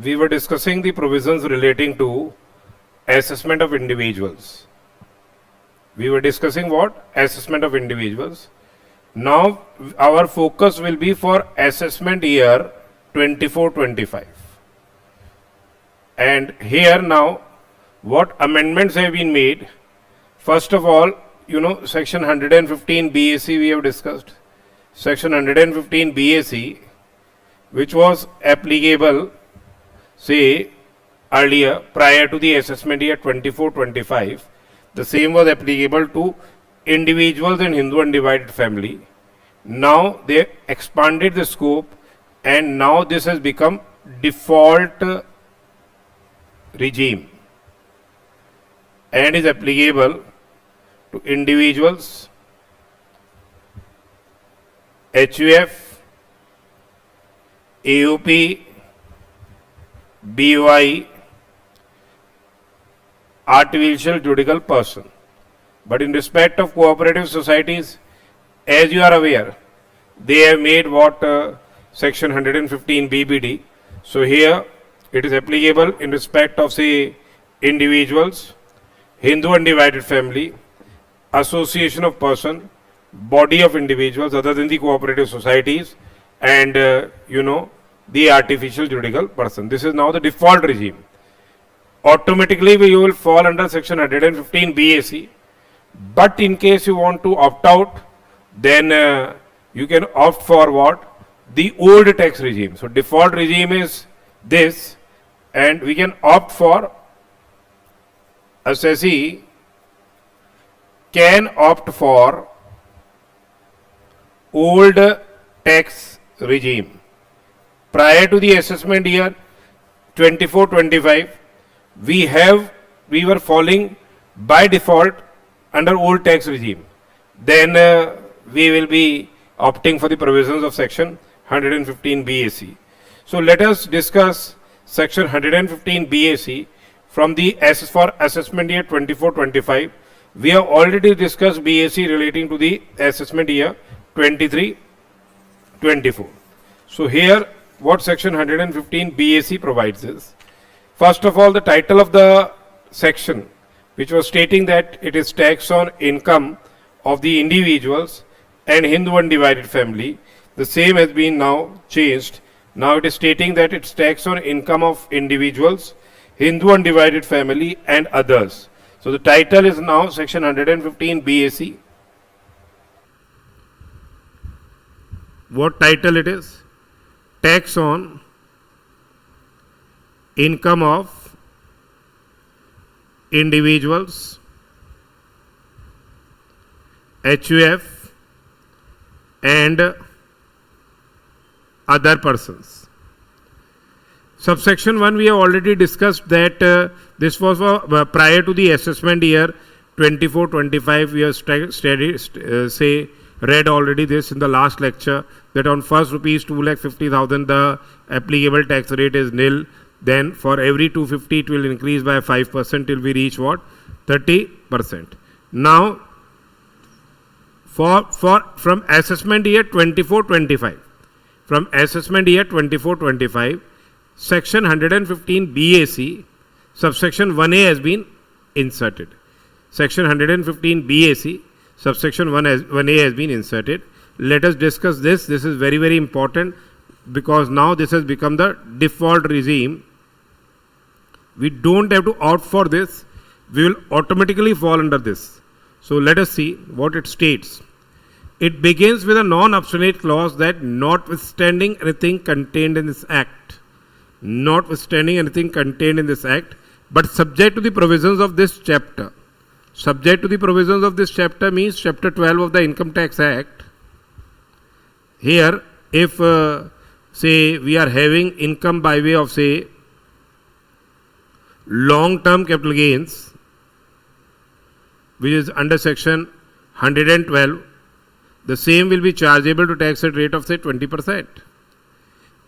we were discussing the provisions relating to assessment of individuals. We were discussing what? Assessment of individuals. Now our focus will be for assessment year 24-25. And here now what amendments have been made. First of all, section 115 BAC we have discussed. Section 115 BAC, which was applicable, say, earlier prior to the assessment year 24-25, the same was applicable to individuals in Hindu undivided family. Now they expanded the scope and now this has become default regime and is applicable to individuals, HUF, AOP, BOI, artificial juridical person. But in respect of cooperative societies, as you are aware, they have made what section 115 BBD. So here it is applicable in respect of, say, individuals, Hindu undivided family, association of person, body of individuals other than the cooperative societies, and the artificial juridical person. This is now the default regime. Automatically you will fall under section 115 BAC, but in case you want to opt out, then you can opt for what? The old tax regime. So default regime is this, and we can opt for assessee can opt for old tax regime. Prior to the assessment year 24-25, we were falling by default under old tax regime. Then we will be opting for the provisions of section 115 BAC. So let us discuss section 115 BAC from the for assessment year 24-25. We have already discussed BAC relating to the assessment year 23-24. So here what section 115 BAC provides is, first of all, the title of the section, which was stating that it is tax on income of the individuals and Hindu undivided family, the same has been now changed. Now it is stating that it's tax on income of individuals, Hindu undivided family and others. So the title is now section 115 BAC. What title it is? Tax on income of individuals, HUF and other persons. Subsection 1 we have already discussed that this was prior to the assessment year 24-25. We have read already this in the last lecture, that on first rupees 2,50,000 the applicable tax rate is nil. Then for every 250 it will increase by 5% till we reach what? 30%. Now from assessment year 24-25, from assessment year 24-25, section 115 BAC subsection 1A has been inserted. Section 115 BAC subsection 1A has been inserted. Let us discuss this. This is very, very important because now this has become the default regime. We don't have to opt for this. We will automatically fall under this. So let us see what it states. It begins with a non-obstinate clause that notwithstanding anything contained in this act, but subject to the provisions of this chapter. Subject to the provisions of this chapter means chapter 12 of the Income Tax Act. Here, if say we are having income by way of, say, long-term capital gains, which is under section 112, the same will be chargeable to tax at rate of, say, 20%.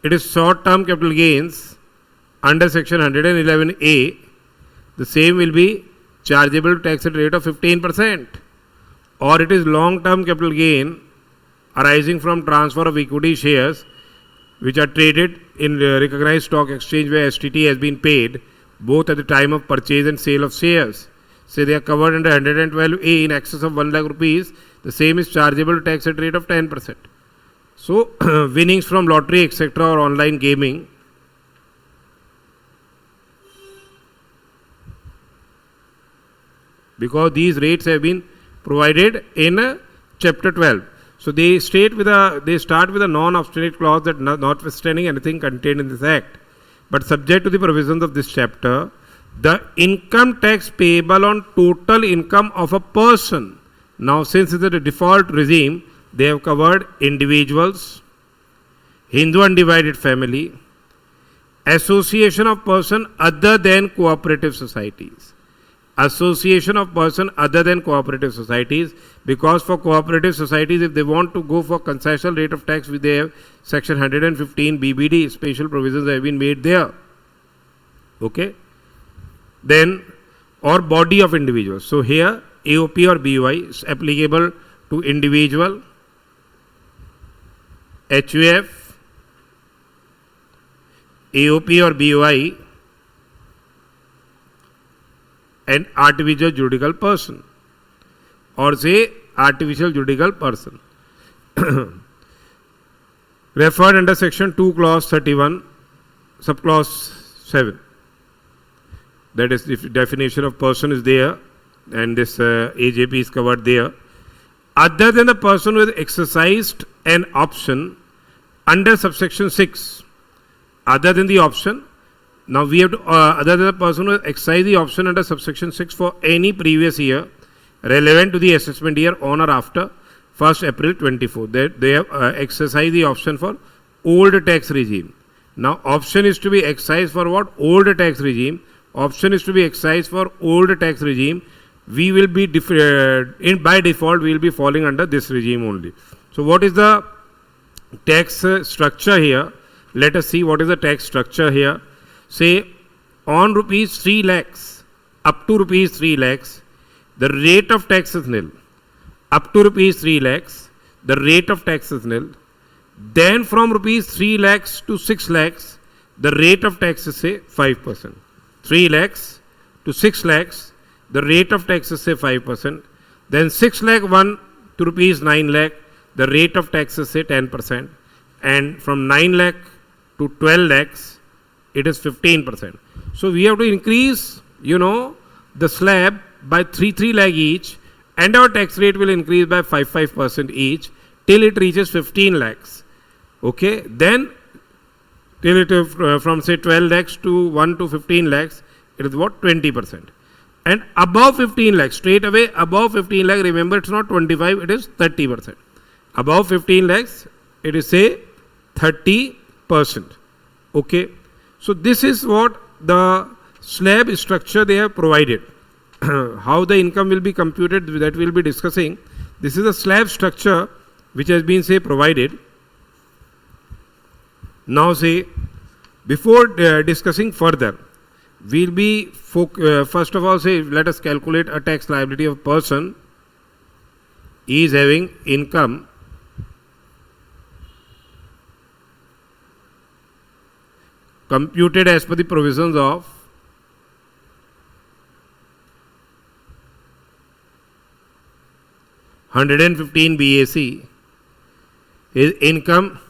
It is short-term capital gains under section 111A, the same will be chargeable to tax at rate of 15%. Or it is long-term capital gain arising from transfer of equity shares which are traded in recognized stock exchange where STT has been paid both at the time of purchase and sale of shares. Say they are covered under 112A in excess of 1 lakh rupees, the same is chargeable to tax at rate of 10%. So, winnings from lottery, etc., or online gaming, because these rates have been provided in chapter 12. So they start with a non-obstinate clause that notwithstanding anything contained in this act, but subject to the provisions of this chapter, the income tax payable on total income of a person. Now, since it is a default regime, they have covered individuals, Hindu undivided family, association of person other than cooperative societies. Association of person other than cooperative societies, because for cooperative societies, if they want to go for concessional rate of tax, they have section 115 BBD, special provisions have been made there. Okay. Then, or body of individuals. So here, AOP or BOI is applicable to individual, HUF, AOP or BOI, and artificial juridical person, or say artificial juridical person. Referred under section 2 clause 31 subclause 7. That is, the definition of person is there, and this AJP is covered there. Other than the person who has exercised an option under subsection 6, other than the option, now we have to, other than the person who has exercised the option under subsection 6 for any previous year relevant to the assessment year on or after 1st April 24. They have exercised the option for old tax regime. Now option is to be exercised for what? Old tax regime. Option is to be excised for old tax regime. We will be, by default, we will be falling under this regime only. So what is the tax structure here? Let us see what is the tax structure here. Say on rupees 3 lakhs, up to rupees 3 lakhs, the rate of tax is nil. Up to rupees 3 lakhs, the rate of tax is nil. Then from rupees 3 lakhs to 6 lakhs, the rate of tax is say 5%. 3 lakhs to 6 lakhs, the rate of tax is say 5%. Then 6 lakh 1 to rupees 9 lakh, the rate of tax is say 10%. And from 9 lakh to 12 lakhs, it is 15%. So we have to increase, the slab by 3 lakh each, and our tax rate will increase by 5% each till it reaches 15 lakhs. Okay, then till it from say 12 lakhs to 1 to 15 lakhs, it is what? 20%. And above 15 lakhs, straight away above 15 lakhs, remember it's not 25, it is 30%. Above 15 lakhs, it is say 30%. Okay. So this is what the slab structure they have provided. How the income will be computed, that we will be discussing. This is a slab structure which has been say provided. Now say, before discussing further, we'll be first of all say, let us calculate a tax liability of a person. He is having income computed as per the provisions of (115) BAC. His income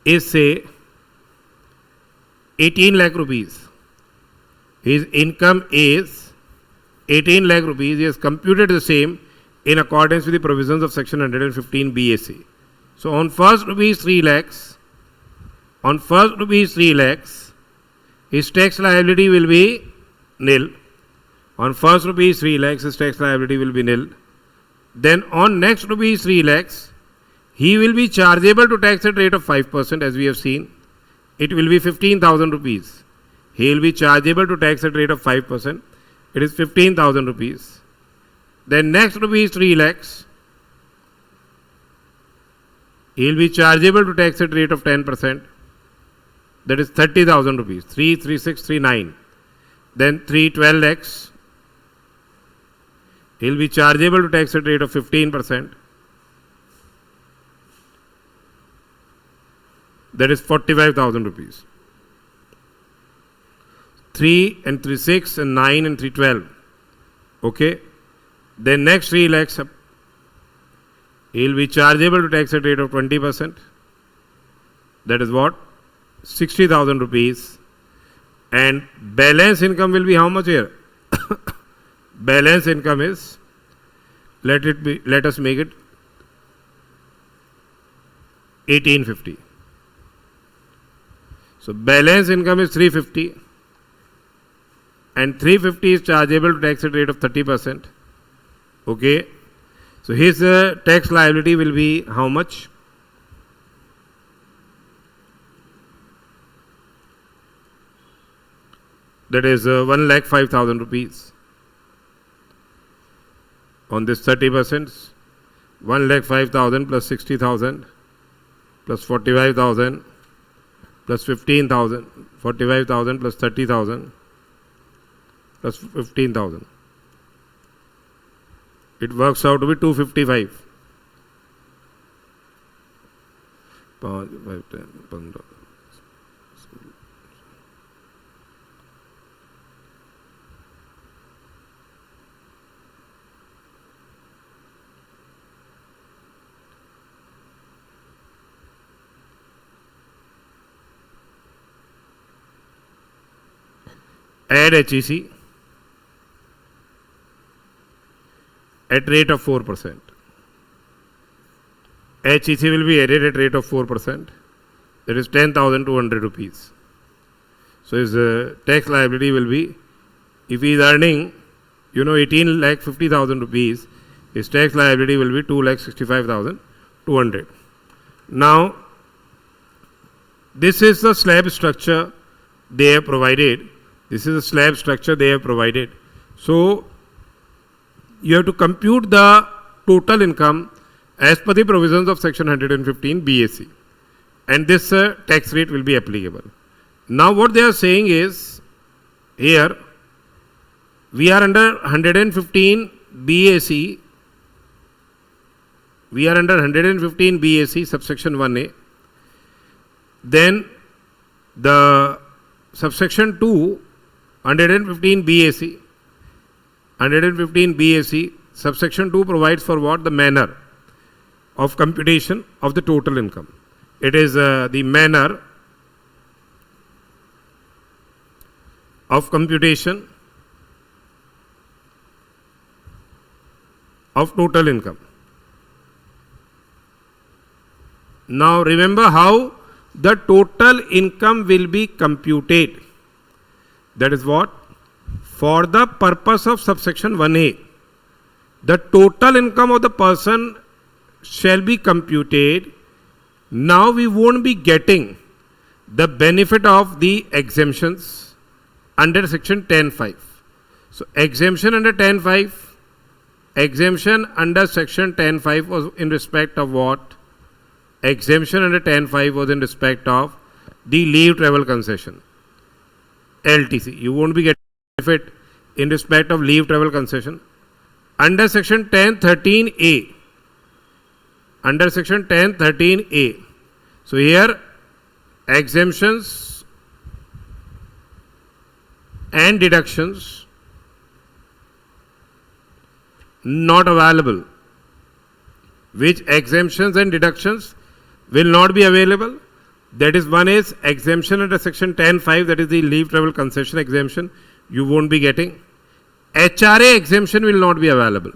is say 18 lakh rupees. His income is 18 lakh rupees. He has computed the same in accordance with the provisions of section 115 BAC. So on first rupees 3 lakhs, his tax liability will be nil. On first rupees 3 lakhs, his tax liability will be nil. Then on next rupees 3 lakhs, he will be chargeable to tax at rate of 5%, as we have seen. It will be 15,000 rupees. He will be chargeable to tax at rate of 5%. It is 15,000 rupees. Then next rupees 3 lakhs, he will be chargeable to tax at rate of 10%. That is 30,000 rupees. 3, 3, 6, 3, 9. Then 3, 12 lakhs. He will be chargeable to tax at rate of 15%. that is 45,000 rupees. 3 and 3 6 and 9 and 3 12. Okay. Then next 3 lakhs, he will be chargeable to tax at rate of 20%. That is what? 60,000 rupees. And balance income will be how much here? Balance income is, let us make it 1850. So balance income is 350, and 350 is chargeable to tax at rate of 30%. Okay. So his tax liability will be how much? That is 1,05,000 rupees. On this 30%, 1,05,000 plus 60,000 plus 45,000 plus 15,000, 45,000 plus 30,000 plus 15,000. It works out to be 255. 5, 10, 15. Add HEC at rate of 4%. HEC will be added at rate of 4%. That is 10,200 rupees. So his tax liability will be, if he is earning, 18,50,000 rupees, his tax liability will be 2,65,200. Now, this is the slab structure they have provided. This is a slab structure they have provided. So, you have to compute the total income as per the provisions of section 115 BAC. And this tax rate will be applicable. Now, what they are saying is, here, we are under 115 BAC. We are under 115 BAC subsection 1A. Then, the subsection 2, 115 BAC, 115 BAC, subsection 2 provides for what? The manner of computation of the total income. It is the manner of computation of total income. Now remember how the total income will be computed. That is what? For the purpose of subsection 1A, the total income of the person shall be computed. Now we won't be getting the benefit of the exemptions under section 10(5). So exemption under 10(5), exemption under section 10(5) was in respect of what? Exemption under 10(5) was in respect of the leave travel concession, LTC. You won't be getting benefit in respect of leave travel concession. Under section 10(13)(a), under section 10(13)(a). So here exemptions and deductions not available. Which exemptions and deductions will not be available? That is, one is exemption under section 10(5), that is the leave travel concession exemption, you won't be getting. HRA exemption will not be available.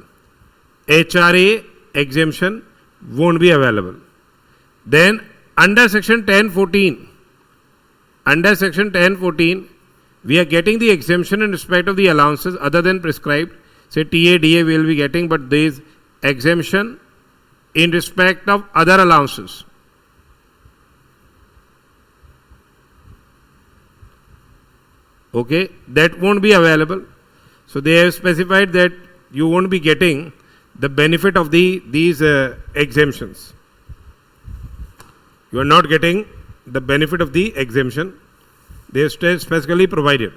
HRA exemption won't be available. Then under section 10(14), under section 10(14), we are getting the exemption in respect of the allowances other than prescribed. Say TA, DA we will be getting, but there is exemption in respect of other allowances. Okay, that won't be available. So they have specified that you won't be getting the benefit of these exemptions. You are not getting the benefit of the exemption. They have specifically provided.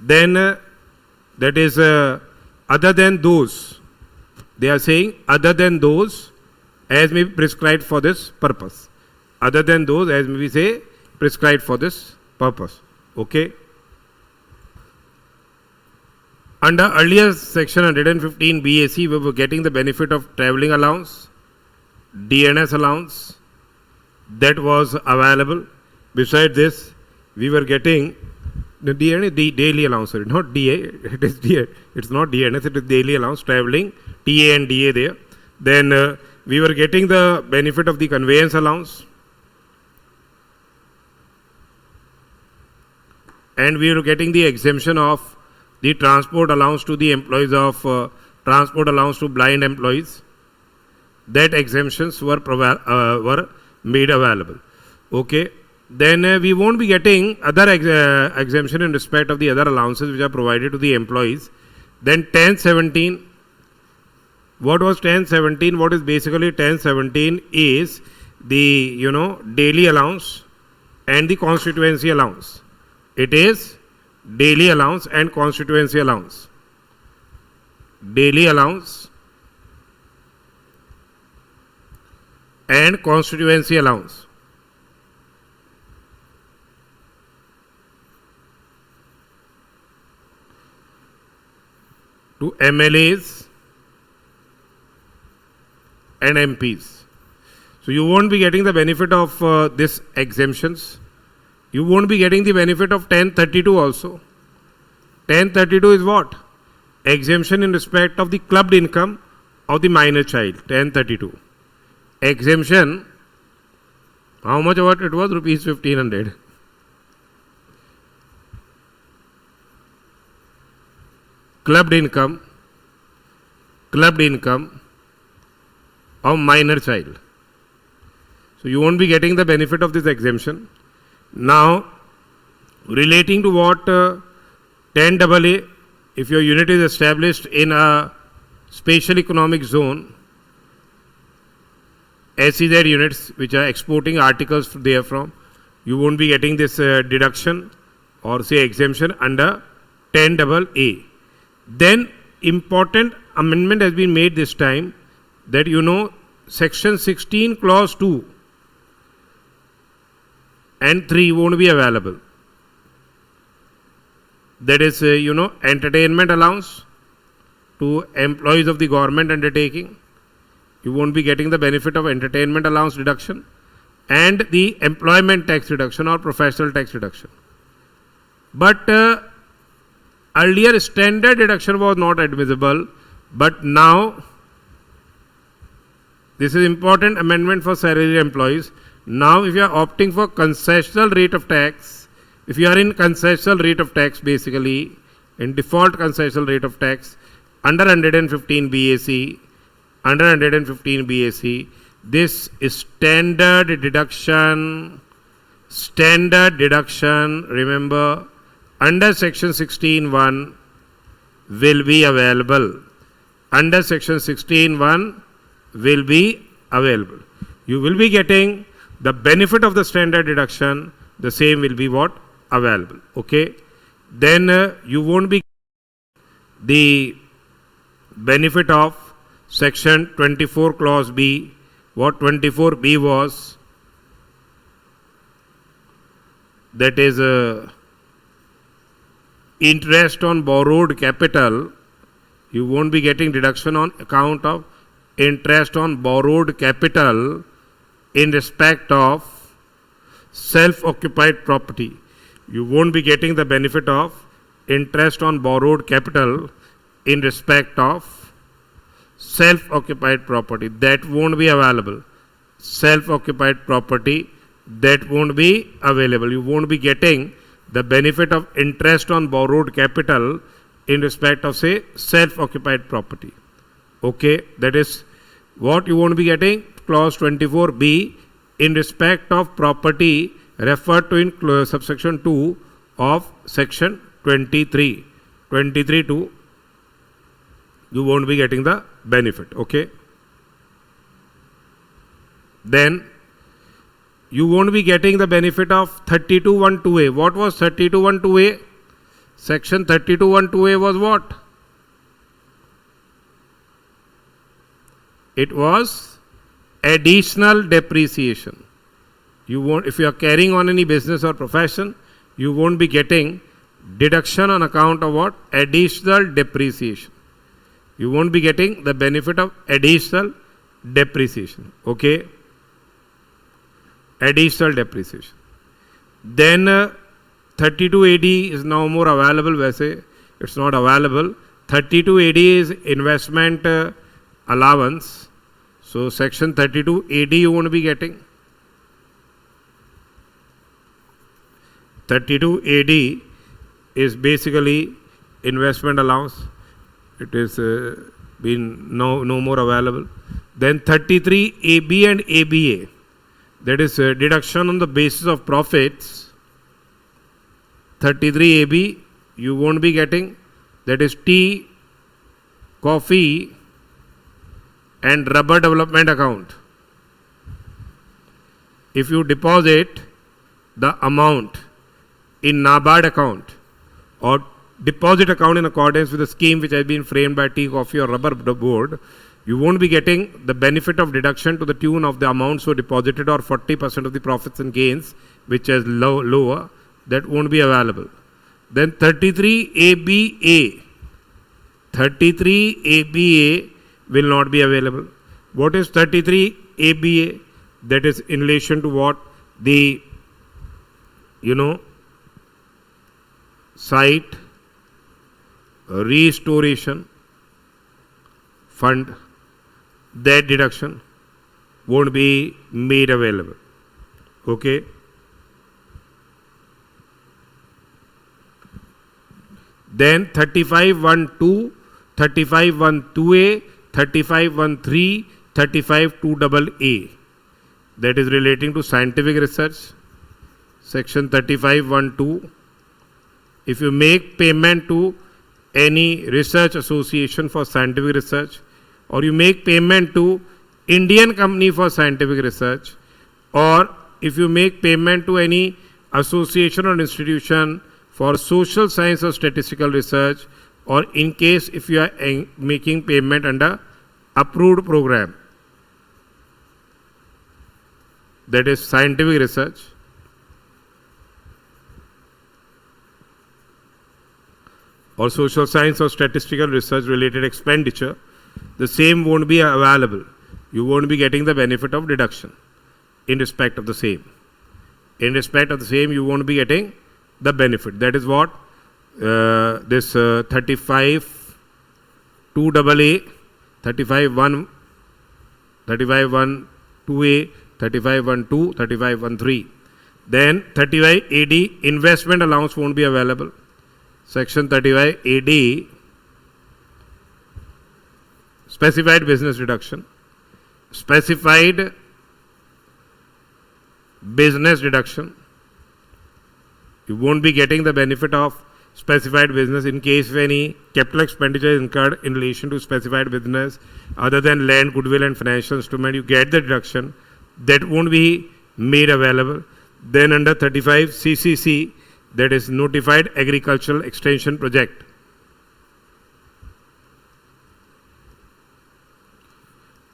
Then that is other than those. They are saying other than those as may be prescribed for this purpose. other than those as we say prescribed for this purpose. Okay. Under earlier section 115 BAC, we were getting the benefit of travelling allowance, DNS allowance that was available. Beside this, we were getting the daily allowance, sorry, not DA, it is DA, it's not DNS, it is daily allowance, travelling, TA and DA there. Then we were getting the benefit of the conveyance allowance, and we were getting the exemption of the transport allowance to the employees of transport allowance to blind employees. That exemptions were made available. Okay. Then we won't be getting other exemption in respect of the other allowances which are provided to the employees. Then 1017. What was 1017? What is basically 1017 is the daily allowance and the constituency allowance. It is daily allowance and constituency allowance. Daily allowance and constituency allowance. To MLAs and MPs. So you won't be getting the benefit of this exemptions. You won't be getting the benefit of 1032 also. 1032 is what? Exemption in respect of the clubbed income of the minor child. 1032. Exemption, how much about it was? Rupees 1500. Clubbed income of minor child. So you won't be getting the benefit of this exemption. Now, relating to what 10AA, if your unit is established in a spatial economic zone, SEZ units which are exporting articles therefrom, you won't be getting this deduction or say exemption under 10AA. Then important amendment has been made this time that section 16 clause 2 and 3 won't be available. That is entertainment allowance to employees of the government undertaking. You won't be getting the benefit of entertainment allowance deduction and the employment tax reduction or professional tax reduction. But earlier standard deduction was not admissible, but now this is important amendment for salaried employees. Now if you are opting for concessional rate of tax, if you are in concessional rate of tax basically, in default concessional rate of tax under 115 BAC, this is standard deduction, remember, under section 16(1) will be available. Under section 16(1) will be available. You will be getting the benefit of the standard deduction, the same will be what? Available. Okay. Then you won't be the benefit of section 24 clause B. What 24B was? That is interest on borrowed capital. You won't be getting deduction on account of interest on borrowed capital in respect of self-occupied property. You won't be getting the benefit of interest on borrowed capital in respect of self-occupied property. That won't be available. Self-occupied property, that won't be available. You won't be getting the benefit of interest on borrowed capital in respect of say self-occupied property. Okay, that is what you won't be getting. Clause 24B in respect of property referred to in subsection 2 of section 23. 23(2), you won't be getting the benefit. Okay. Then you won't be getting the benefit of 32(1)(2)(a). What was 32(1)(2)(a)? Section 32(1)(2)(a) was what? It was additional depreciation. You won't, if you are carrying on any business or profession, you won't be getting deduction on account of what? Additional depreciation. You won't be getting the benefit of additional depreciation. Okay? Additional depreciation. Then 32AD is now more available. वैसे it's not available. 32AD is investment allowance. So section 32AD you won't be getting. 32AD is basically investment allowance. It is been no more available. Then 33AB and ABA, that is deduction on the basis of profits. 33AB you won't be getting. That is tea, coffee and rubber development account. If you deposit the amount in NABARD account or deposit account in accordance with the scheme which has been framed by tea, coffee or rubber board, you won't be getting the benefit of deduction to the tune of the amount so deposited or 40% of the profits and gains which is lower. That won't be available. Then 33ABA. 33ABA will not be available. What is 33ABA? That is in relation to what? The, site restoration fund. That deduction won't be made available. Okay? Then 3512, 3512A, 3513, 352AA. That is relating to scientific research. Section 3512. If you make payment to any research association for scientific research, or you make payment to Indian company for scientific research, or if you make payment to any association or institution for social science or statistical research, or in case if you are making payment under approved program, that is scientific research, or social science or statistical research related expenditure, the same won't be available. You won't be getting the benefit of deduction in respect of the same. In respect of the same, you won't be getting the benefit. That is what this 35 2AA, 35 2A, 3512, 3513. Then 35 AD, investment allowance won't be available. Section 35 AD, specified business deduction. Specified business deduction. You won't be getting the benefit of specified business in case of any capital expenditure is incurred in relation to specified business other than land, goodwill and financial instrument. You get the deduction. That won't be made available. Then under 35 CCC, that is Notified Agricultural Extension Project.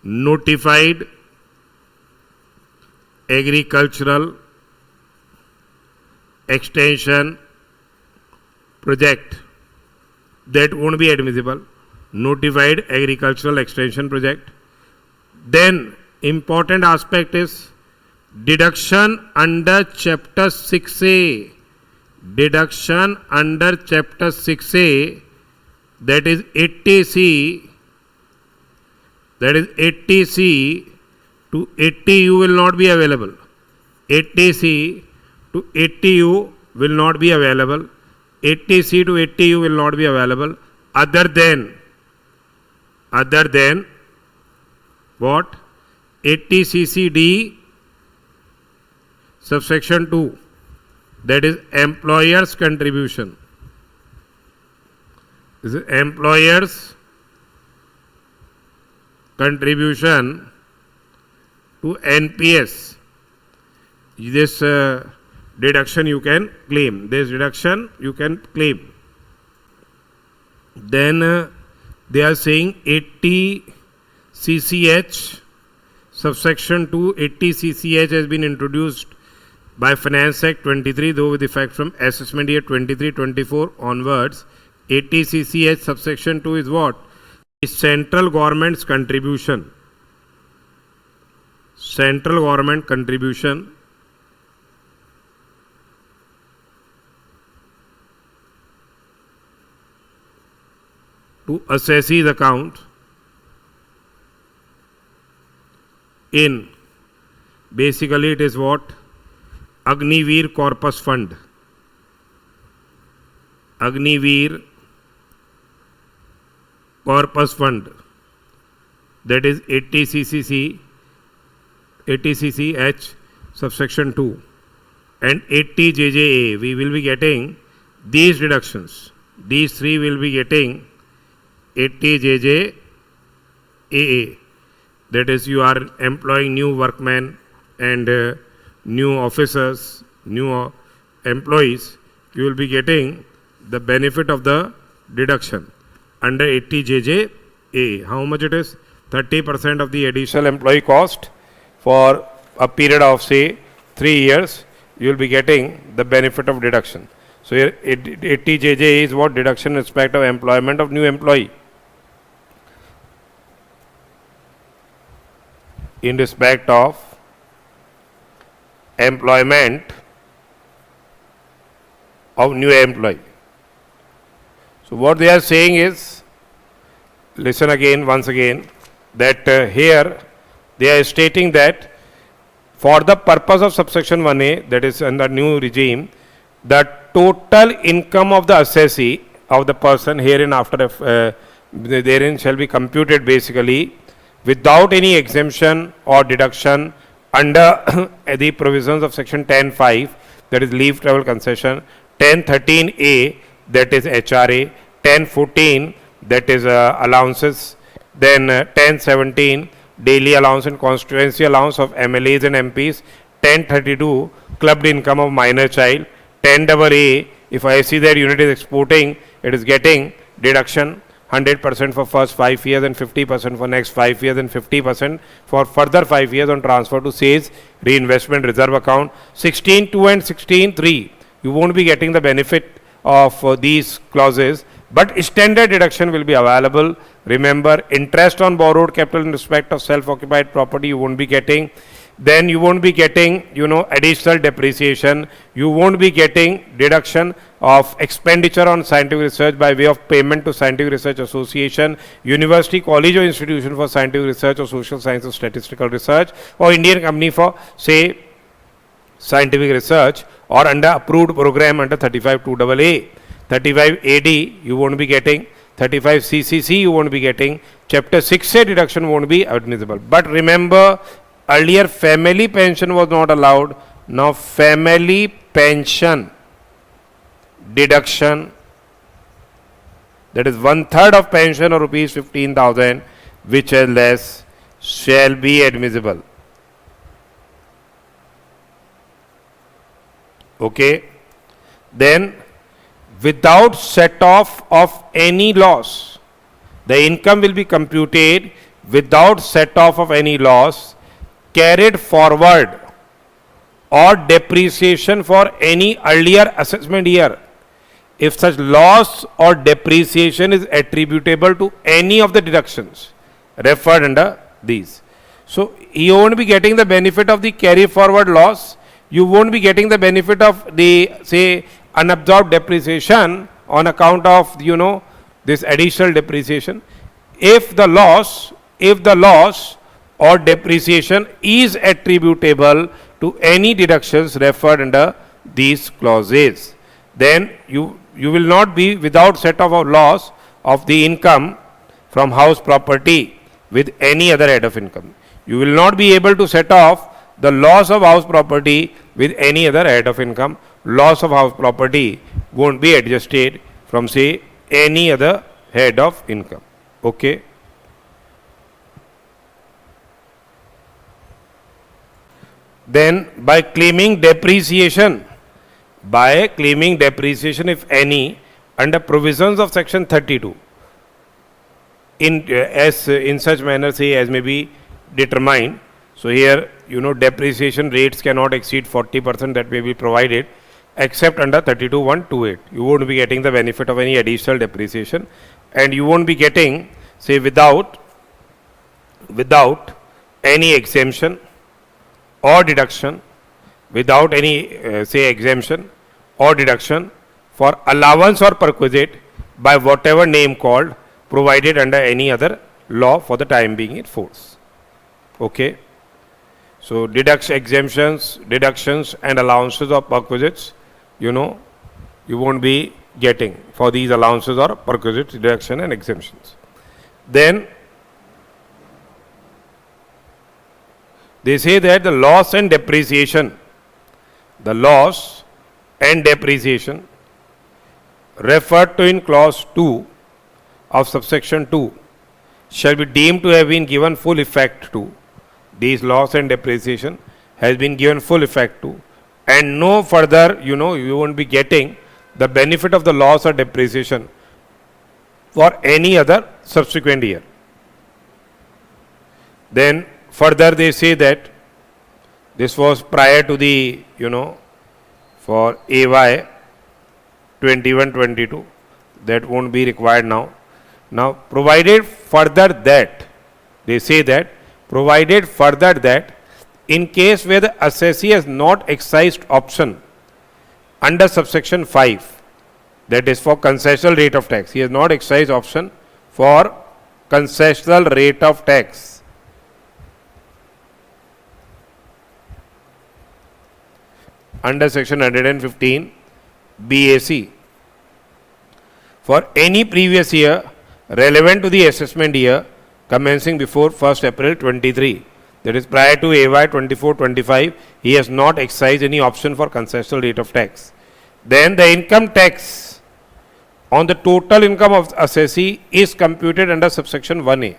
Notified Agricultural Extension Project. That won't be admissible. Notified Agricultural Extension Project. Then important aspect is deduction under Chapter 6A. Deduction under Chapter 6A, that is 80C, that is 80C to 80U will not be available. 80C to 80U will not be available. 80C to 80U will not be available other than what? 80CCD subsection 2, that is employer's contribution. This is employer's contribution to NPS. This deduction you can claim. This deduction you can claim. Then they are saying 80 CCH subsection 2, 80 CCH has been introduced by Finance Act 23, though with effect from assessment year 23-24 onwards, 80 CCH subsection 2 is what? Is central government's contribution. Central government contribution to assessee's account in, basically it is what? Agniveer Corpus Fund. Agniveer Corpus Fund, that is 80 CCH subsection 2 and 80 JJA. We will be getting these deductions. These three will be getting 80 JJAA. That is, you are employing new workmen and new officers, new employees. You will be getting the benefit of the deduction under 80 JJA. How much it is? 30% of the additional employee cost for a period of say 3 years. You will be getting the benefit of deduction. So here 80 JJA is what? Deduction in respect of employment of new employee. In respect of employment of new employee. So what they are saying is, listen again, once again, that here they are stating that for the purpose of subsection 1A, that is in the new regime, the total income of the assessee of the person hereinafter therein shall be computed basically without any exemption or deduction under the provisions of section 10(5), that is leave travel concession, 10(13)A, that is HRA, 10(14), that is allowances, then 10(17), daily allowance and constituency allowance of MLAs and MPs, 10(32), clubbed income of minor child, 10AA, if I see that unit is exporting, it is getting deduction 100% for first 5 years and 50% for next 5 years and 50% for further 5 years on transfer to sales reinvestment reserve account. 16(2) and 16(3), you won't be getting the benefit of these clauses, but standard deduction will be available. Remember, interest on borrowed capital in respect of self-occupied property you won't be getting. Then you won't be getting, additional depreciation. You won't be getting deduction of expenditure on scientific research by way of payment to Scientific Research Association, University, College or Institution for Scientific Research or Social Science or Statistical Research, or Indian company for, say, scientific research, or under approved program under 35(2)AA. 35AD you won't be getting, 35CCC you won't be getting, Chapter 6A deduction won't be admissible. But remember, earlier family pension was not allowed. Now family pension deduction, that is 1/3 of pension or rupees 15,000, which is less, shall be admissible. Okay. Then without set off of any loss, the income will be computed without set off of any loss carried forward or depreciation for any earlier assessment year. If such loss or depreciation is attributable to any of the deductions referred under these. So you won't be getting the benefit of the carry forward loss. You won't be getting the benefit of the, say, unabsorbed depreciation on account of, this additional depreciation. If the loss or depreciation is attributable to any deductions referred under these clauses, then you will not be without set off of loss of the income from house property with any other head of income. You will not be able to set off the loss of house property with any other head of income. Loss of house property won't be adjusted from, say, any other head of income. Okay. Then by claiming depreciation, if any, under provisions of section 32, in such manner, say, as may be determined. So here depreciation rates cannot exceed 40% that may be provided except under 32(1)(28). You won't be getting the benefit of any additional depreciation, and you won't be getting, say, without any exemption or deduction, without any say exemption or deduction for allowance or perquisite by whatever name called provided under any other law for the time being in force. Okay. So exemptions, deductions and allowances or perquisites, you won't be getting for these allowances or perquisites, deduction and exemptions. Then they say that the loss and depreciation referred to in clause 2 of subsection 2 shall be deemed to have been given full effect to. These loss and depreciation has been given full effect to, and no further, you won't be getting the benefit of the loss or depreciation for any other subsequent year. Then further they say that this was prior to the, for AY 21-22, that won't be required now. Now, provided further that, they say that, provided further that in case where the assessee has not excised option under subsection 5, that is for concessional rate of tax, he has not excised option for concessional rate of tax. Under section 115 BAC for any previous year relevant to the assessment year commencing before 1st April 23, that is prior to AY 24-25, he has not excised any option for concessional rate of tax. Then the income tax on the total income of the assessee is computed under subsection 1A.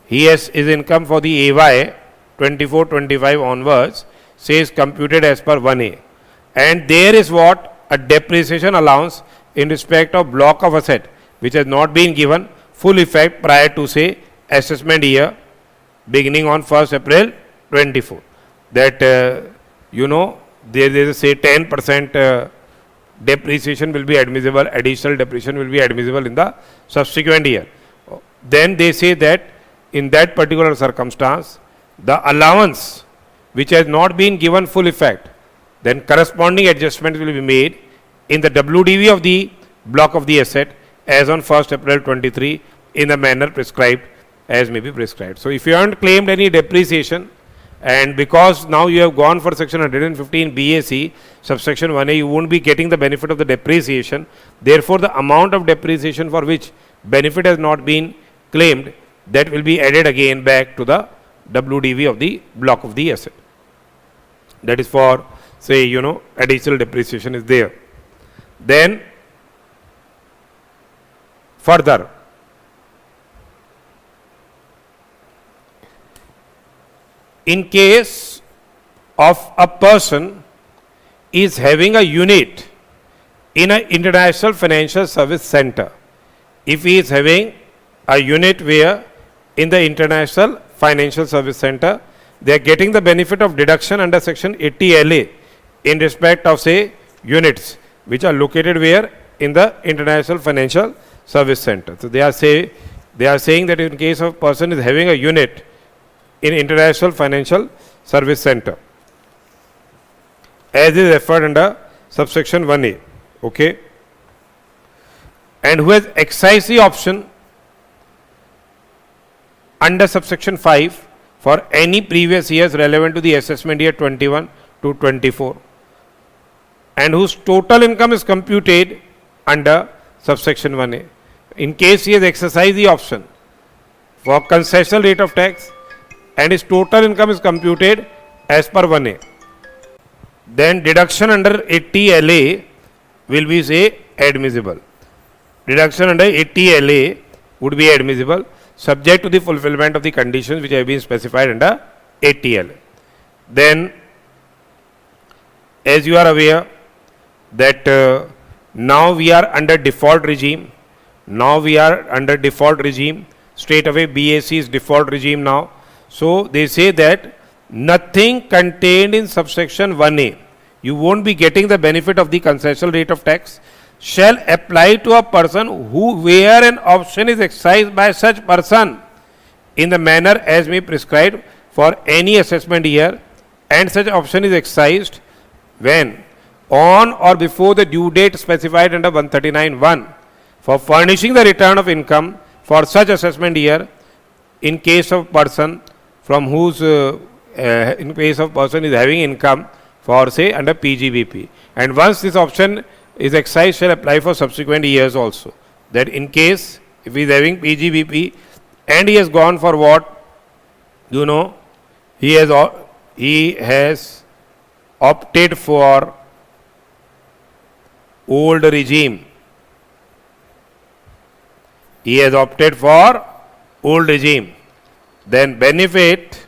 He has his income for the AY 24-25 onwards says computed as per 1A. And there is what? A depreciation allowance in respect of block of asset which has not been given full effect prior to, say, assessment year beginning on 1st April 24. That, there is, say, 10% depreciation will be admissible, additional depreciation will be admissible in the subsequent year. Then they say that in that particular circumstance, the allowance which has not been given full effect, then corresponding adjustments will be made in the WDV of the block of the asset as on 1st April 23 in the manner prescribed as may be prescribed. So if you haven't claimed any depreciation, and because now you have gone for section 115 BAC subsection 1A, you won't be getting the benefit of the depreciation. Therefore, the amount of depreciation for which benefit has not been claimed, that will be added again back to the WDV of the block of the asset. That is for, say, additional depreciation is there. Then further, in case of a person is having a unit in an international financial service center, if he is having a unit where in the international financial service center, they are getting the benefit of deduction under section 80 LA in respect of, say, units which are located where in the international financial service center. So they are saying that in case of person is having a unit in international financial service center as is referred under subsection 1A, okay, and who has excised the option under subsection 5 for any previous years relevant to the assessment year 21 to 24, and whose total income is computed under subsection 1A. In case he has exercised the option for concessional rate of tax and his total income is computed as per 1A, then deduction under 80 LA will be, say, admissible. Deduction under 80 LA would be admissible subject to the fulfillment of the conditions which have been specified under 80 LA. Then, as you are aware that now we are under default regime. Straight away BAC is default regime now. So they say that nothing contained in subsection 1A, you won't be getting the benefit of the concessional rate of tax, shall apply to a person who where an option is excised by such person in the manner as may prescribed for any assessment year, and such option is excised when on or before the due date specified under 139(1) for furnishing the return of income for such assessment year in case of person from whose in case of person is having income for say under PGBP, and once this option is excised shall apply for subsequent years also. That in case if he is having PGBP and he has gone for what, you know, he has opted for old regime. He has opted for old regime. Then benefit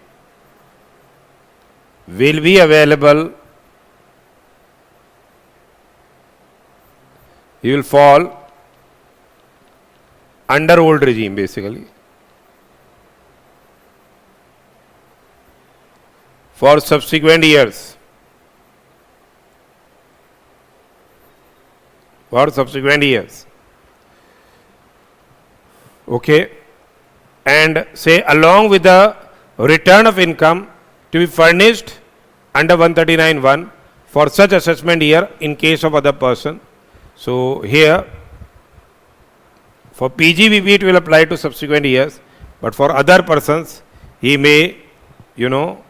will be available. He will fall under old regime basically. For subsequent years. For subsequent years. Okay. And say along with the return of income to be furnished under 139(1) for such assessment year in case of other person. So here for PGBP it will apply to subsequent years, but for other persons he may, you know,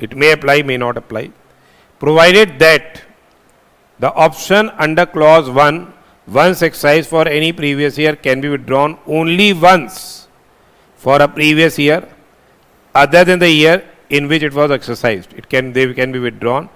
it may apply, may not apply, provided that the option under clause 1 once excised for any previous year can be withdrawn only once for a previous year other than the year in which it was exercised. They can be withdrawn,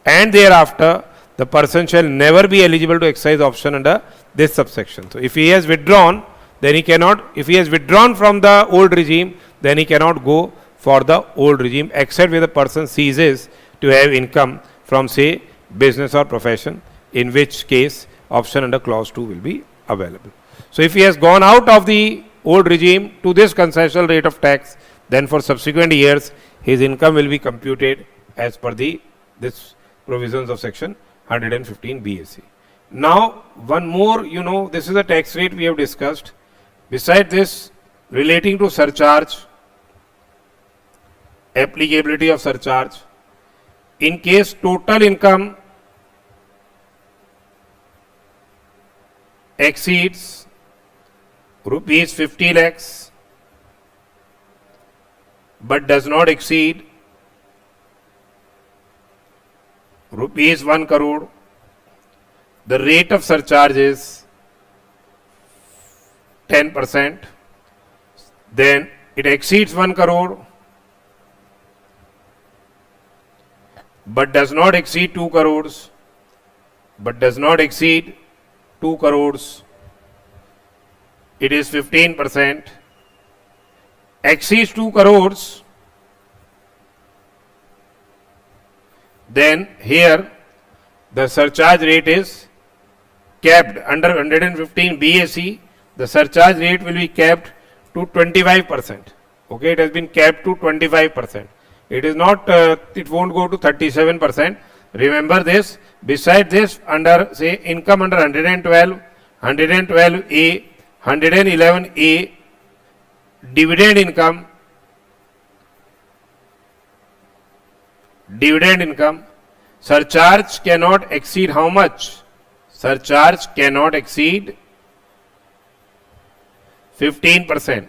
and thereafter the person shall never be eligible to exercise option under this subsection. So if he has withdrawn, then he cannot, if he has withdrawn from the old regime, then he cannot go for the old regime except where the person ceases to have income from say business or profession, in which case option under clause 2 will be available. So if he has gone out of the old regime to this concessional rate of tax, then for subsequent years his income will be computed as per this provisions of section 115 BAC. Now one more, you know, this is the tax rate we have discussed. Beside this, relating to surcharge, applicability of surcharge, in case total income exceeds rupees 50 lakhs but does not exceed rupees 1 crore, the rate of surcharge is 10%. Then it exceeds 1 crore but does not exceed 2 crores, it is 15%. Exceeds 2 crores, then here the surcharge rate is capped under 115 BAC. The surcharge rate will be capped to 25%. Okay, it has been capped to 25%. It is not, it won't go to 37%. Remember this. Beside this, under say income under 112, 112A, 111A, dividend income, surcharge cannot exceed how much? Surcharge cannot exceed 15%.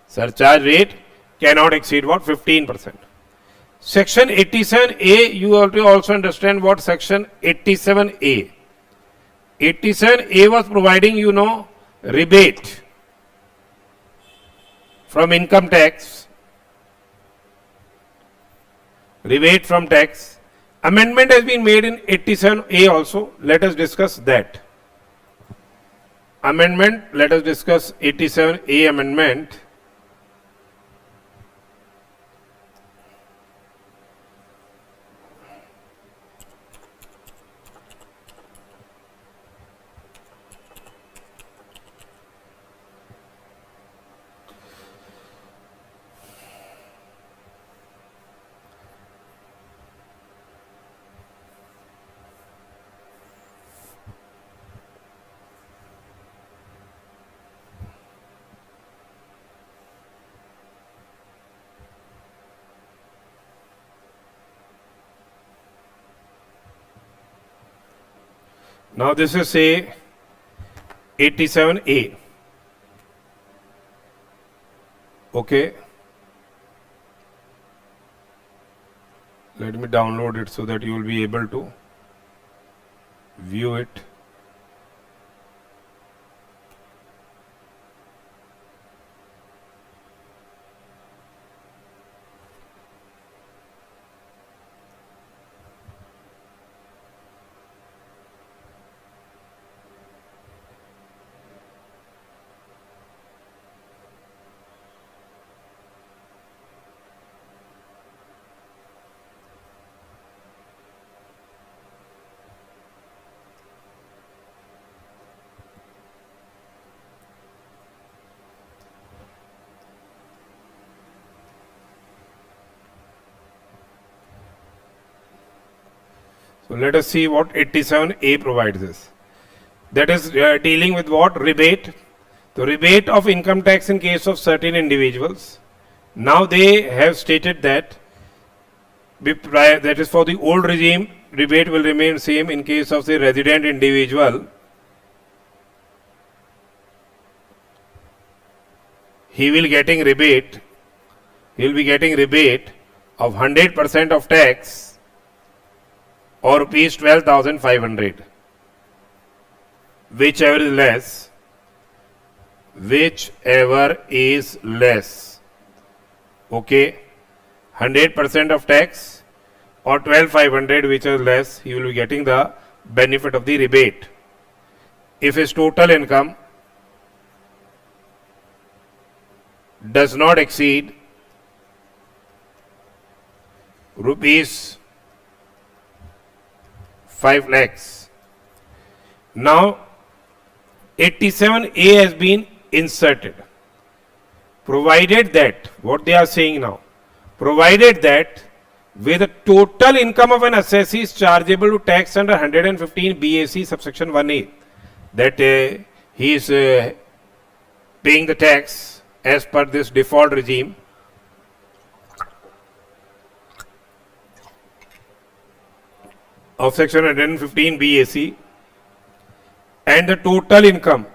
Surcharge rate cannot exceed what? 15%. Section 87A, you have to also understand what section 87A. 87A was providing, you know, rebate from income tax. Rebate from tax. Amendment has been made in 87A also. Let us discuss that. Amendment, let us discuss 87A amendment. Now this is say 87A. Okay. Let me download it so that you will be able to view it. So let us see what 87A provides us. That is dealing with what? Rebate. The rebate of income tax in case of certain individuals. Now they have stated that that is for the old regime, rebate will remain same in case of the resident individual. He will be getting rebate of 100% of tax or rupees 12,500, whichever is less. Okay, 100% of tax or 12,500, which is less, he will be getting the benefit of the rebate. If his total income does not exceed rupees 5 lakhs. Now 87A has been inserted, provided that, what they are saying now, provided that with the total income of an assessee is chargeable to tax under 115 BAC subsection 1A, that he is paying the tax as per this default regime, of section 115 BAC, and the total income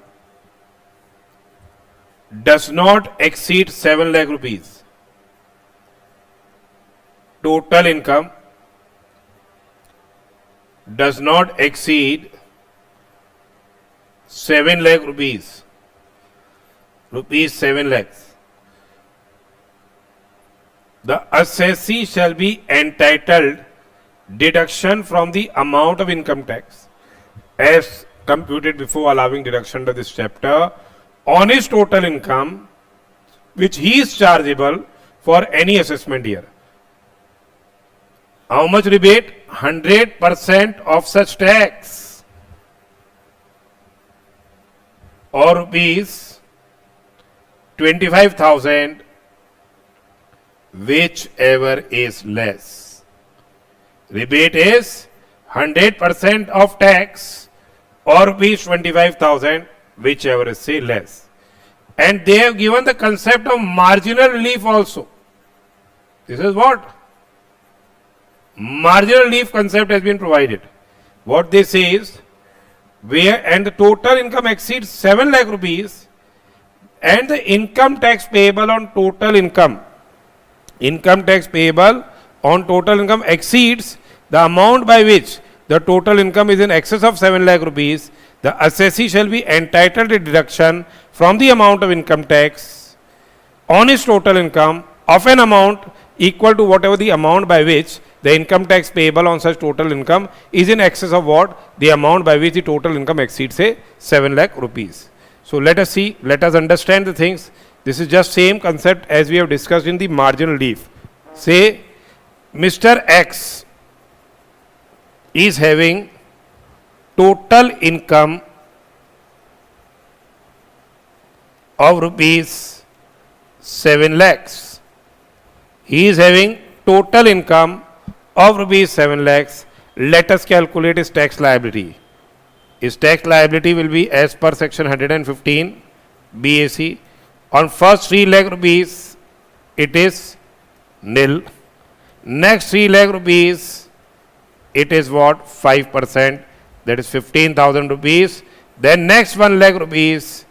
does not exceed 7 lakh rupees. Total income does not exceed 7 lakh rupees. Rupees 7 lakhs. The assessee shall be entitled deduction from the amount of income tax as computed before allowing deduction under this chapter on his total income which he is chargeable for any assessment year. How much rebate? 100% of such tax or rupees 25,000, whichever is less. Rebate is 100% of tax or rupees 25,000, whichever is say less. And they have given the concept of marginal relief also. This is what? Marginal relief concept has been provided. What they say is, where and the total income exceeds 7 lakh rupees and the income tax payable on total income exceeds the amount by which the total income is in excess of 7 lakh rupees, the assessee shall be entitled to deduction from the amount of income tax on his total income of an amount equal to whatever the amount by which the income tax payable on such total income is in excess of what? The amount by which the total income exceeds, say, 7 lakh rupees. So let us see, let us understand the things. This is just same concept as we have discussed in the marginal relief. Say, Mr. X is having total income of rupees 7 lakhs. He is having total income of rupees 7 lakhs. Let us calculate his tax liability. His tax liability will be as per section 115 BAC. On first 3 lakh rupees, it is nil. Next 3 lakh rupees, it is what? 5%. that is 15,000 rupees. Then next 1 lakh rupees,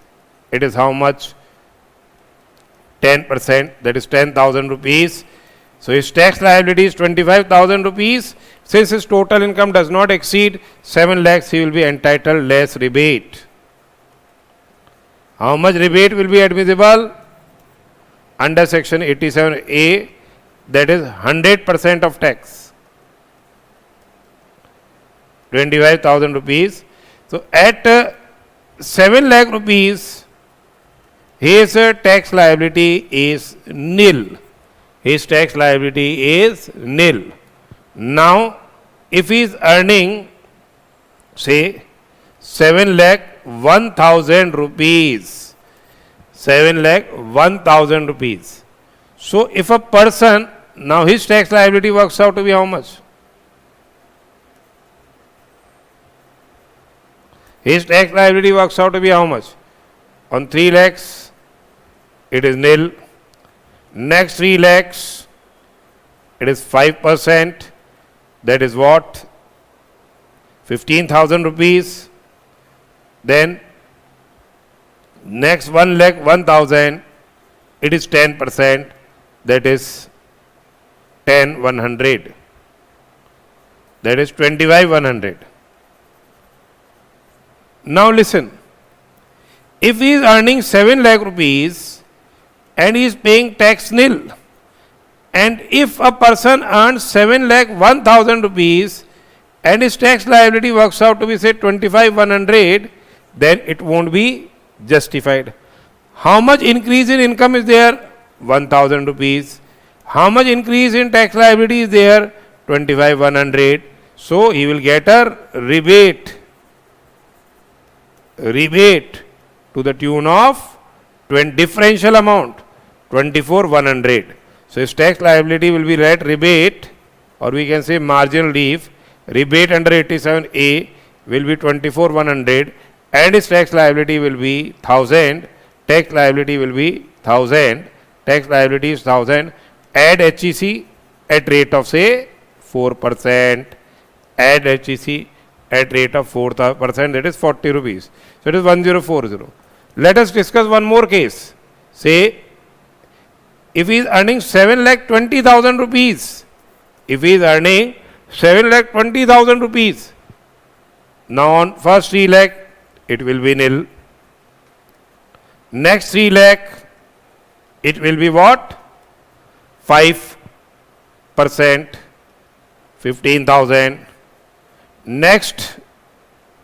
it is how much? 10%, that is 10,000 rupees. So his tax liability is 25,000 rupees. Since his total income does not exceed 7 lakhs, he will be entitled less rebate. How much rebate will be admissible? Under section 87A, that is 100% of tax. 25,000 rupees. So at 7 lakh rupees, his tax liability is nil. His tax liability is nil. Now, if he is earning, say, 7 lakh 1,000 rupees, 7 lakh 1,000 rupees. So, if a person, now his tax liability works out to be how much? His tax liability works out to be how much? On 3 lakhs, it is nil. Next 3 lakhs, it is 5%. That is what? 15,000 rupees. Then next 1 lakh 1,000, it is 10%. That is 10,100. That is 25,100. Now listen. If he is earning 7 lakh rupees and he is paying tax nil, and if a person earns 7 lakh 1,000 rupees and his tax liability works out to be say 25,100, then it won't be justified. How much increase in income is there? 1,000 rupees. How much increase in tax liability is there? 25,100. So he will get a rebate to the tune of differential amount 24,100. So his tax liability will be at rebate, or we can say marginal relief. Rebate under 87A will be 24,100 and his tax liability will be 1,000. Tax liability will be 1,000. Tax liability is 1,000. Add HEC at rate of say 4%. Add HEC at rate of 4%, that is 40 rupees. So it is 1040. Let us discuss one more case. Say, if he is earning 7 lakh 20,000 rupees, if he is earning 7 lakh 20,000 rupees, now on first 3 lakh, it will be nil. Next 3 lakh, it will be what? 5%, 15,000. Next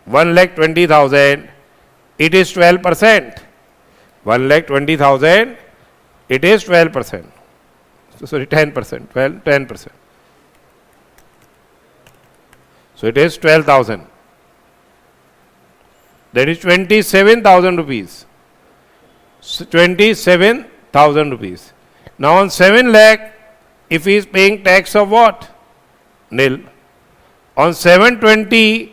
1 lakh 20,000, it is 12%. 1 lakh 20,000, it is 12%. So, sorry, 10%, 10%. So it is 12,000. That is 27,000 rupees. 27,000 rupees. Now on 7 lakh, if he is paying tax of what? Nil. On 720,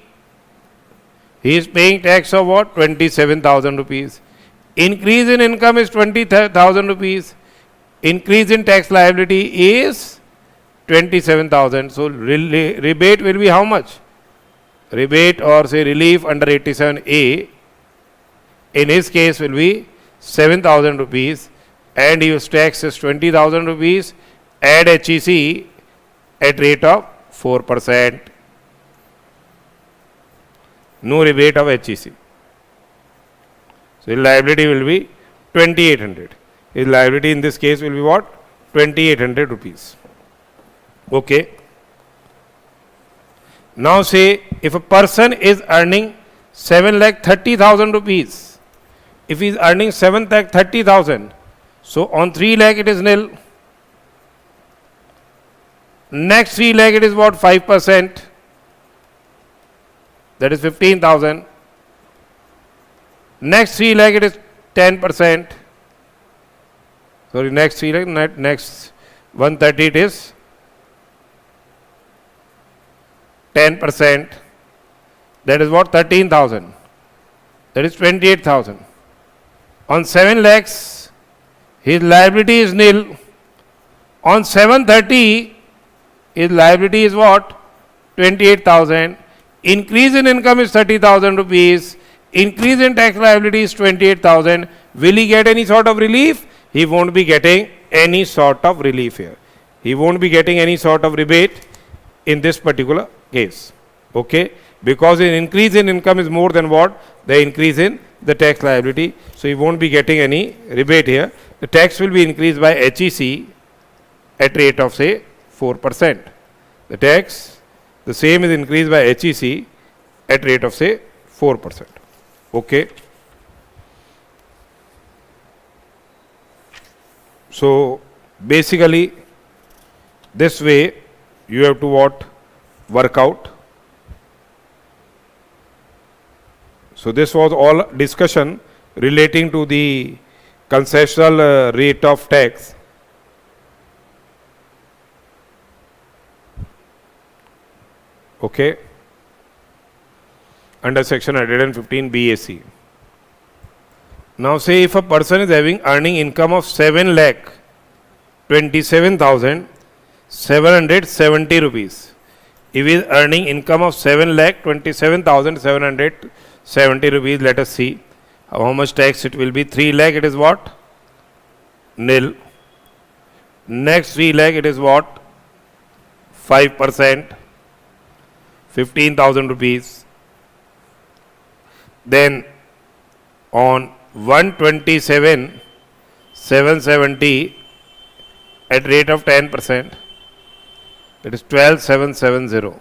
he is paying tax of what? 27,000 rupees. Increase in income is 20,000 rupees. Increase in tax liability is 27,000. So rebate will be how much? Rebate or say relief under 87A in his case will be 7,000 rupees and his tax is 20,000 rupees. Add HEC at rate of 4%. No rebate of HEC. So his liability will be 2,800. His liability in this case will be what? 2,800 rupees. Okay. Now say if a person is earning 7,30,000 rupees, if he is earning 7,30,000, so on 3 lakh it is nil. Next 3 lakh it is what? 5%. That is 15,000. Next 3 lakh it is 10%. Sorry, next 3 lakh, next 130 it is 10%. That is what? 13,000. That is 28,000. On 7 lakhs, his liability is nil. On 730, his liability is what? 28,000. Increase in income is 30,000 rupees. Increase in tax liability is 28,000. Will he get any sort of relief? He won't be getting any sort of relief here. He won't be getting any sort of rebate in this particular case. Okay? Because an increase in income is more than what? The increase in the tax liability. So he won't be getting any rebate here. The tax will be increased by HEC at rate of say 4%. The tax, the same is increased by HEC at rate of say 4%. Okay. So basically this way you have to what? Work out. So this was all discussion relating to the concessional rate of tax. Okay, under section 115 BAC. Now say if a person is having earning income of 7,27,770 rupees. If he is earning income of 7,27,770 rupees, let us see how much tax it will be. 3 lakh it is what? Nil. Next 3 lakh it is what? 5%. 15,000 rupees. Then on 127,770 at rate of 10%, it is 12,770.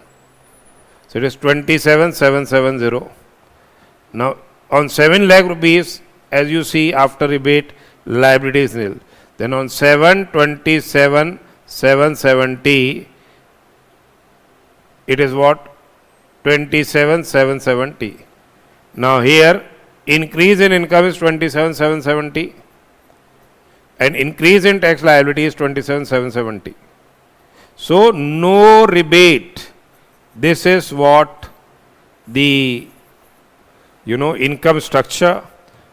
So it is 27,770. Now on 7 lakh rupees, as you see after rebate, liability is nil. Then on 727,770, it is what? 27,770. Now here increase in income is 27,770 and increase in tax liability is 27,770. So no rebate. This is what the income structure,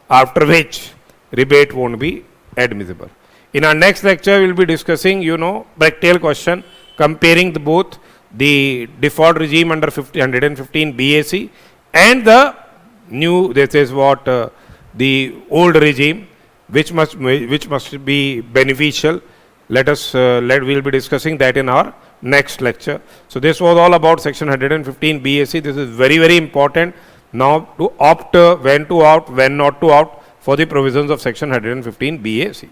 after which rebate won't be admissible. In our next lecture we will be discussing practical question comparing both the default regime under 115 BAC and the new, this is what the old regime, which must be beneficial. We will be discussing that in our next lecture. So this was all about section 115 BAC. This is very, very important now to opt when to opt, when not to opt for the provisions of section 115 BAC.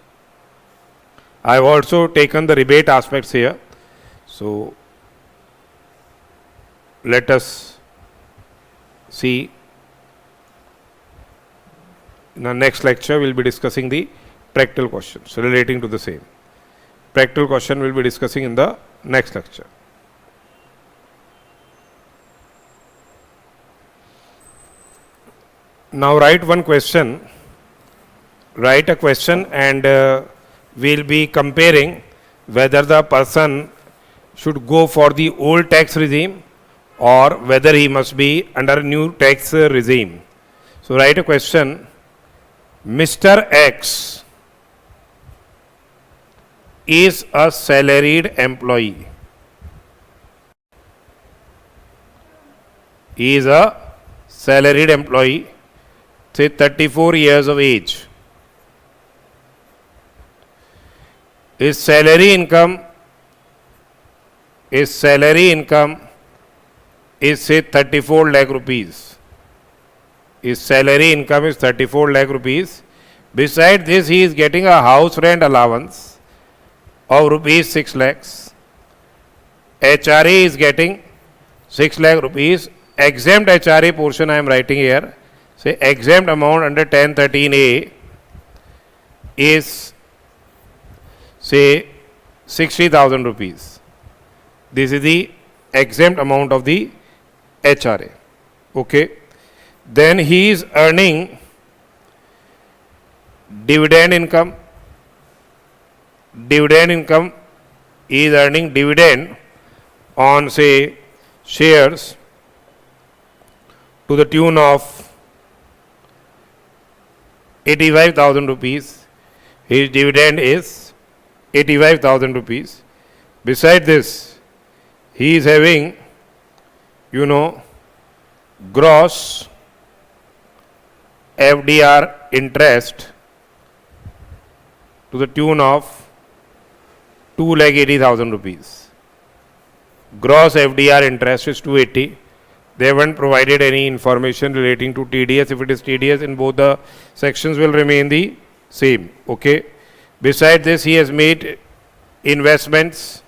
I have also taken the rebate aspects here. So let us see. In our next lecture, we will be discussing the practical questions relating to the same. Practical question we will be discussing in the next lecture. Now write one question. Write a question and we will be comparing whether the person should go for the old tax regime or whether he must be under a new tax regime. So write a question. Mr. X is a salaried employee. He is a salaried employee, say 34 years of age. His salary income is say 34 lakh rupees. His salary income is 34 lakh rupees. Besides this, he is getting a house rent allowance of rupees 6 lakhs. HRA is getting 6 lakh rupees. Exempt HRA portion I am writing here. Say exempt amount under 1013A is say 60,000 rupees. This is the exempt amount of the HRA. Okay. Then he is earning dividend income. Dividend income, he is earning dividend on say shares to the tune of 85,000 rupees. His dividend is 85,000 rupees. Besides this, he is having gross FDR interest to the tune of 2,80,000 rupees. Gross FDR interest is 280. They haven't provided any information relating to TDS. If it is TDS, in both the sections will remain the same. Okay. Besides this, he has made investments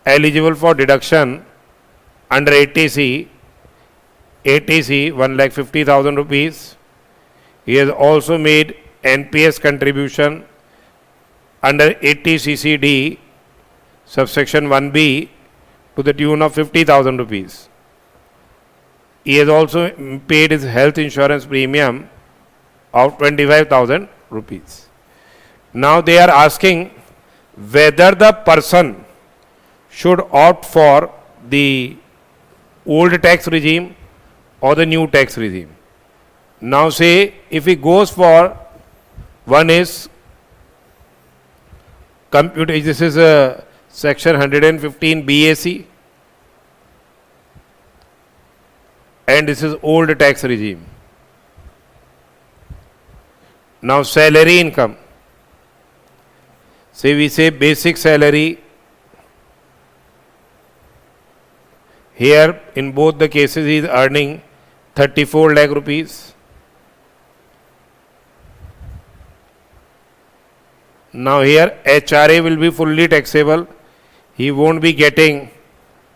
eligible for deduction under 80C, 1,50,000 rupees. He has also made NPS contribution under 80CCD subsection 1B to the tune of 50,000 rupees. He has also paid his health insurance premium of 25,000 rupees. Now they are asking whether the person should opt for the old tax regime or the new tax regime. Now say if he goes for one is computation, this is a section 115 BAC and this is old tax regime. Now salary income, say we say basic salary, here in both the cases he is earning 34 lakh rupees. Now here HRA will be fully taxable. He won't be getting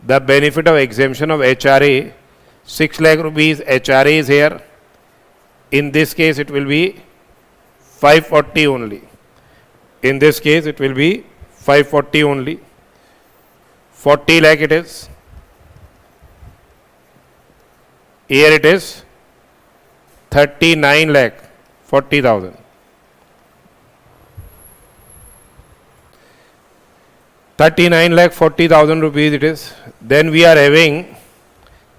the benefit of exemption of HRA. 6 lakh rupees HRA is here. In this case it will be 540 only. In this case it will be 540 only. 40 lakh it is. Here it is 39 lakh 40,000. 39 lakh 40,000 rupees it is. Then we are having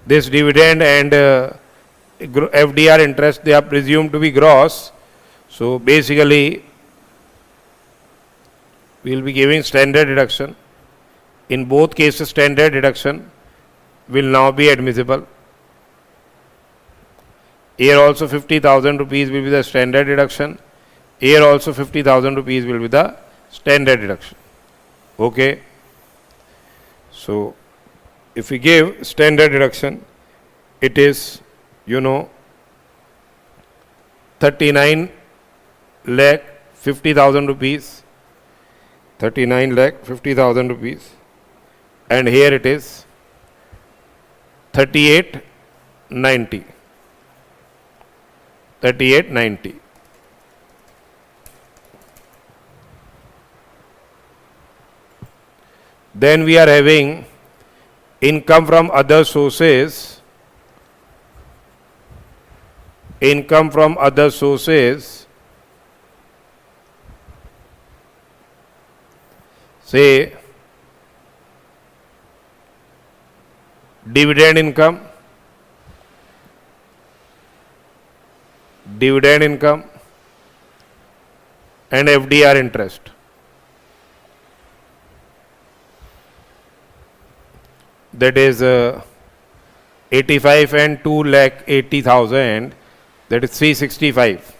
this dividend and FDR interest, they are presumed to be gross. So basically we will be giving standard deduction. In both cases standard deduction will now be admissible. Here also 50,000 rupees will be the standard deduction. Here also 50,000 rupees will be the standard deduction. Okay. So if we give standard deduction, it is 39 lakh 50,000 rupees. 39 lakh 50,000 rupees. And here it is 3890. 3890. Then we are having income from other sources. Income from other sources. Say dividend income. Dividend income and FDR interest. That is 85 and 2,80,000, that is 365.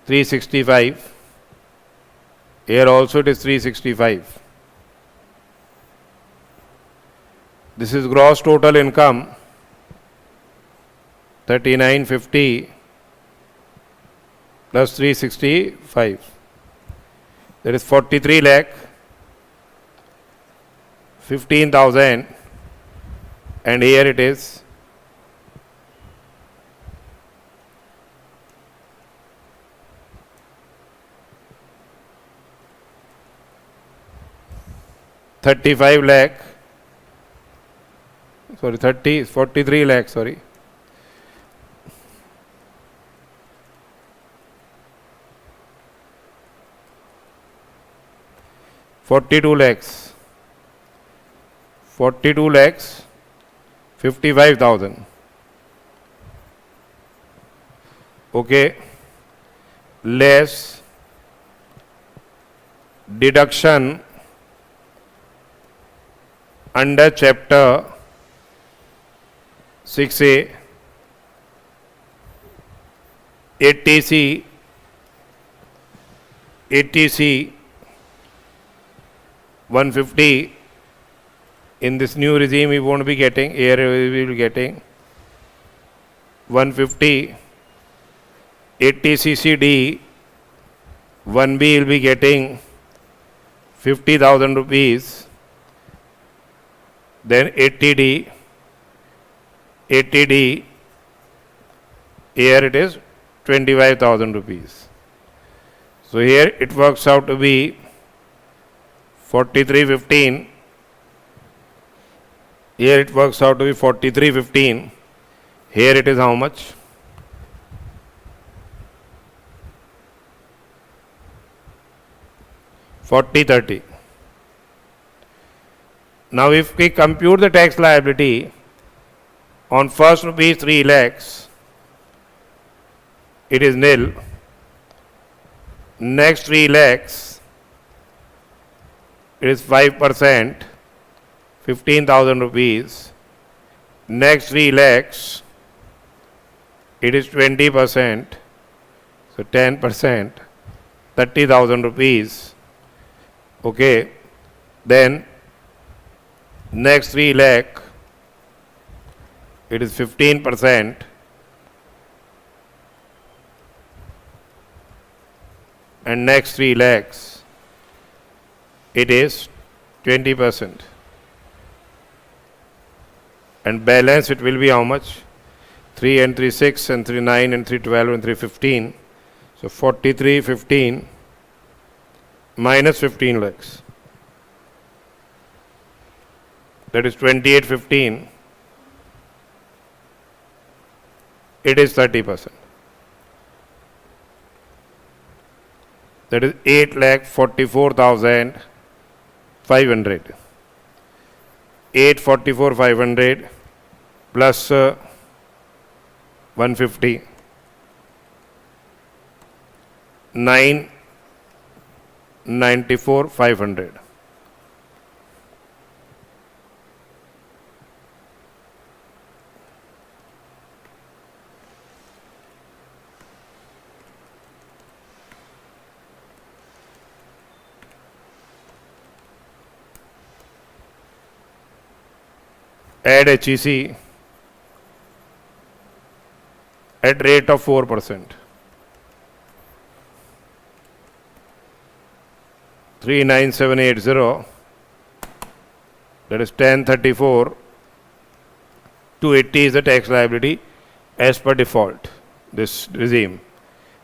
365. Here also it is 365. This is gross total income 3950 plus 365. That is 43 lakh 15,000, and here it is 35 lakh, sorry 43 lakh, sorry. $42 lakhs. 42 lakhs 55,000. Okay. Less deduction under chapter 6A, 80C, 150. In this new regime we won't be getting, here we will be getting 150, 80CCD, 1B will be getting 50,000 rupees, then 80D, here it is 25,000 rupees. So here it works out to be 4315. Here it works out to be 4315. Here it is how much? $40.30. Now if we compute the tax liability on first rupees 3 lakhs, it is nil. Next 3 lakhs, it is 5%, 15,000 rupees. Next 3 lakhs, it is 20%, so 10%, 30,000 rupees. Okay, then next 3 lakh, it is 15%, and next 3 lakhs, it is 20%. And balance it will be how much? 3 and 3 6 and 3 9 and 3 12 and 3 15. So 43 15 minus 15 lakhs. That is 28 15. It is 30%. That is 8,44,500. 844,500 plus 150, 994,500. Add HEC at rate of 4%. 39780, that is 1034. 280 is the tax liability as per default, this regime.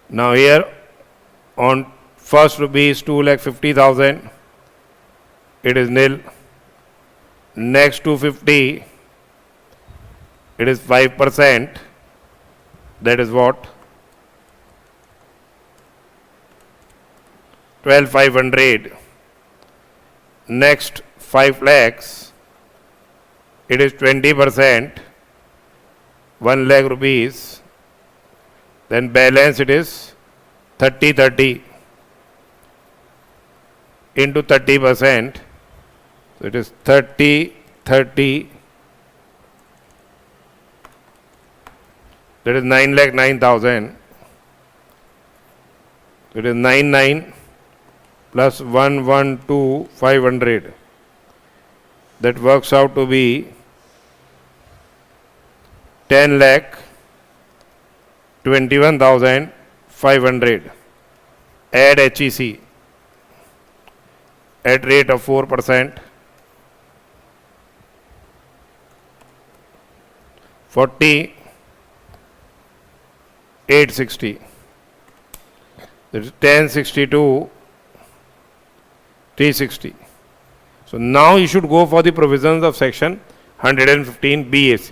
Now here on first rupees 2,50,000, it is nil. Next 250, it is 5%. That is what? 12,500. Next 5 lakhs, it is 20%, 1 lakh rupees. Then balance it is 30 into 30%. So it is 30. That is 9,09,000. It is 99 plus 112,500. That works out to be 10,21,500. Add HEC at rate of 4%. 40,860. That is 1062,360. So now you should go for the provisions of section 115 BAC.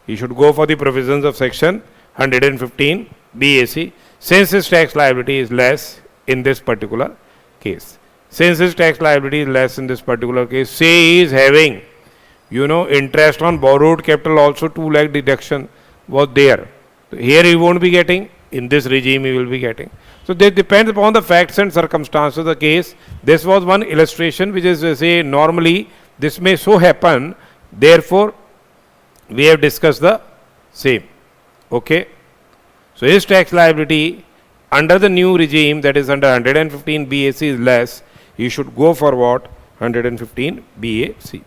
You should go for the provisions of section 115 BAC since his tax liability is less in this particular case. Since his tax liability is less in this particular case, say he is having, interest on borrowed capital also 2 lakh deduction was there. Here he won't be getting, in this regime he will be getting. So that depends upon the facts and circumstances of the case. This was one illustration which is, say, normally This may so happen, therefore, we have discussed the same. Okay. So his tax liability under the new regime, that is under 115 BAC, is less. You should go for what? 115 BAC.